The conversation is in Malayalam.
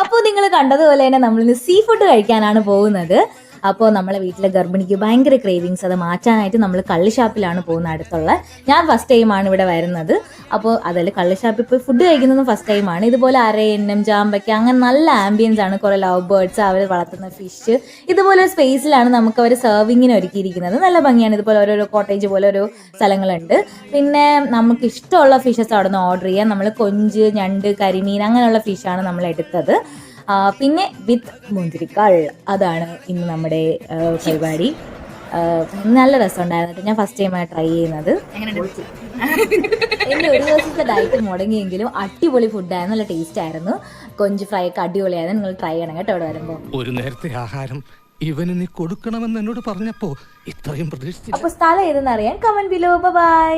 അപ്പോൾ നിങ്ങൾ കണ്ടതുപോലെ തന്നെ നമ്മളിന്ന് സീ ഫുഡ് കഴിക്കാനാണ് പോകുന്നത്. അപ്പോൾ നമ്മളെ വീട്ടിലെ ഗർഭിണിക്ക് ഭയങ്കര ക്രേവിങ്സ്, അത് മാറ്റാനായിട്ട് നമ്മൾ കള്ള് ഷാപ്പിലാണ് പോകുന്നത് അടുത്തുള്ള. ഞാൻ ഫസ്റ്റ് ടൈമാണ് ഇവിടെ വരുന്നത്. അപ്പോൾ അതിൽ കള്ള് ഷാപ്പിൽ പോയി ഫുഡ് കഴിക്കുന്നതും ഫസ്റ്റ് ടൈമാണ്. ഇതുപോലെ അരയന്നം, ജാമ്പയ്ക്ക, അങ്ങനെ നല്ല ആംബിയൻസ് ആണ്. കുറേ ലവ് ബേർഡ്സ്, അവർ വളർത്തുന്ന ഫിഷ്, ഇതുപോലെ ഒരു സ്പേസിലാണ് നമുക്ക് അവർ സെർവിങ്ങിന് ഒരുക്കിയിരിക്കുന്നത്. നല്ല ഭംഗിയാണ്. ഇതുപോലെ ഓരോരോ കോട്ടേജ് പോലെ ഓരോ സ്ഥലങ്ങളുണ്ട്. പിന്നെ നമുക്ക് ഇഷ്ടമുള്ള ഫിഷസ് അവിടെ നിന്ന് ഓർഡർ ചെയ്യാം. നമ്മൾ കൊഞ്ച്, ഞണ്ട്, കരിമീൻ അങ്ങനെയുള്ള ഫിഷാണ് നമ്മൾ എടുത്തത്. പിന്നെ വിത്ത് മുന്തിരിക്കാൾ, അതാണ് ഇന്ന് നമ്മുടെ പരിപാടി. നല്ല രസമുണ്ടായിരുന്നു. ഞാൻ ഫസ്റ്റ് ടൈമാണ് ട്രൈ ചെയ്യുന്നത്. എൻ്റെ ഒരു ദിവസത്തെ ഡയറ്റ് മുടങ്ങിയെങ്കിലും അടിപൊളി ഫുഡായിരുന്നു, നല്ല ടേസ്റ്റ് ആയിരുന്നു. കൊഞ്ച് ഫ്രൈ ഒക്കെ അടിപൊളിയായിരുന്നു. നിങ്ങൾ ട്രൈ ചെയ്യണം കേട്ടോ ഇവിടെ വരുമ്പോൾ. ഒരു നേരത്തെ ആഹാരം ഇവന് നീ കൊടുക്കണമെന്ന് എന്നോട് പറഞ്ഞപ്പോ ഇത്രയും പ്രതീക്ഷിച്ചില്ല. അപ്പോൾ സ്ഥലം ഏതെന്ന് അറിയാൻ കമന്റ് ബിലോ. ബൈ.